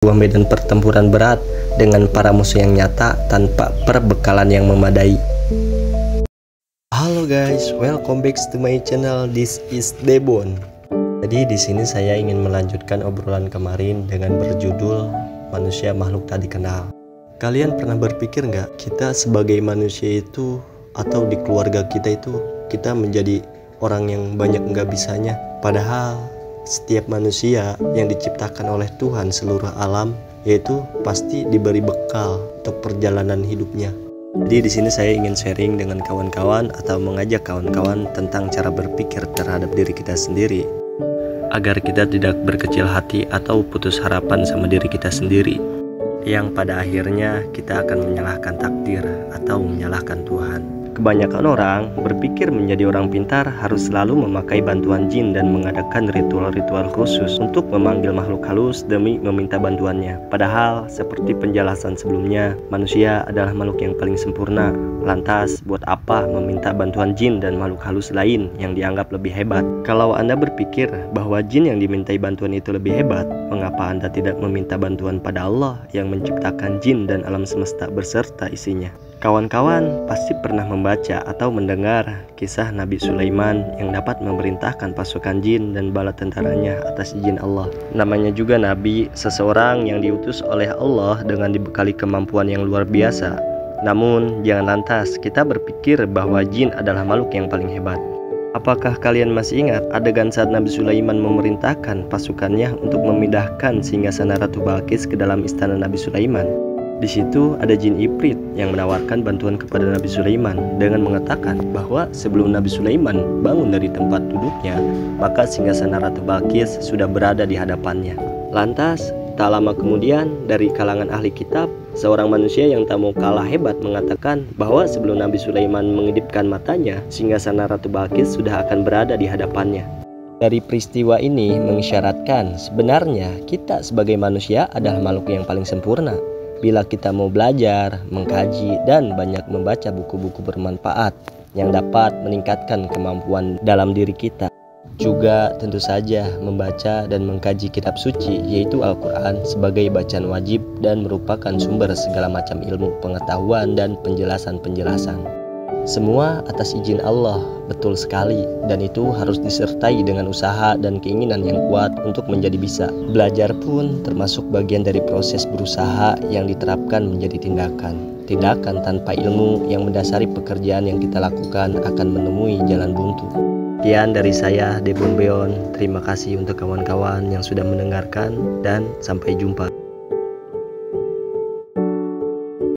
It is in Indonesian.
Sebuah medan pertempuran berat dengan para musuh yang nyata tanpa perbekalan yang memadai. Halo guys, welcome back to my channel. This is Debon. Jadi di sini saya ingin melanjutkan obrolan kemarin dengan berjudul manusia makhluk tak dikenal. Kalian pernah berpikir nggak, kita sebagai manusia itu atau di keluarga kita itu kita menjadi orang yang banyak nggak bisanya, padahal setiap manusia yang diciptakan oleh Tuhan seluruh alam yaitu pasti diberi bekal untuk perjalanan hidupnya. Jadi di sini saya ingin sharing dengan kawan-kawan atau mengajak kawan-kawan tentang cara berpikir terhadap diri kita sendiri agar kita tidak berkecil hati atau putus harapan sama diri kita sendiri, yang pada akhirnya kita akan menyalahkan takdir atau menyalahkan Tuhan. Kebanyakan orang berpikir menjadi orang pintar harus selalu memakai bantuan jin dan mengadakan ritual-ritual khusus untuk memanggil makhluk halus demi meminta bantuannya. Padahal seperti penjelasan sebelumnya, manusia adalah makhluk yang paling sempurna. Lantas buat apa meminta bantuan jin dan makhluk halus lain yang dianggap lebih hebat? Kalau Anda berpikir bahwa jin yang dimintai bantuan itu lebih hebat, mengapa Anda tidak meminta bantuan pada Allah yang menciptakan jin dan alam semesta beserta isinya? Kawan-kawan pasti pernah membaca atau mendengar kisah Nabi Sulaiman yang dapat memerintahkan pasukan jin dan bala tentaranya atas izin Allah. Namanya juga Nabi, seseorang yang diutus oleh Allah dengan dibekali kemampuan yang luar biasa. Namun jangan lantas kita berpikir bahwa jin adalah makhluk yang paling hebat. Apakah kalian masih ingat adegan saat Nabi Sulaiman memerintahkan pasukannya untuk memindahkan singgasana Ratu Balqis ke dalam istana Nabi Sulaiman? Di situ ada jin Ifrit yang menawarkan bantuan kepada Nabi Sulaiman dengan mengatakan bahwa sebelum Nabi Sulaiman bangun dari tempat duduknya, maka singgasana Ratu Balqis sudah berada di hadapannya. Lantas, tak lama kemudian dari kalangan ahli kitab, seorang manusia yang tak mau kalah hebat mengatakan bahwa sebelum Nabi Sulaiman mengedipkan matanya, singgasana Ratu Balqis sudah akan berada di hadapannya. Dari peristiwa ini mengisyaratkan sebenarnya kita sebagai manusia adalah makhluk yang paling sempurna. Bila kita mau belajar, mengkaji, dan banyak membaca buku-buku bermanfaat yang dapat meningkatkan kemampuan dalam diri kita. Juga tentu saja membaca dan mengkaji kitab suci yaitu Al-Quran sebagai bacaan wajib dan merupakan sumber segala macam ilmu, pengetahuan, dan penjelasan-penjelasan. Semua atas izin Allah, betul sekali, dan itu harus disertai dengan usaha dan keinginan yang kuat untuk menjadi bisa. Belajar pun termasuk bagian dari proses berusaha yang diterapkan menjadi tindakan. Tindakan tanpa ilmu yang mendasari pekerjaan yang kita lakukan akan menemui jalan buntu. Sekian dari saya, Debon Beon. Terima kasih untuk kawan-kawan yang sudah mendengarkan dan sampai jumpa.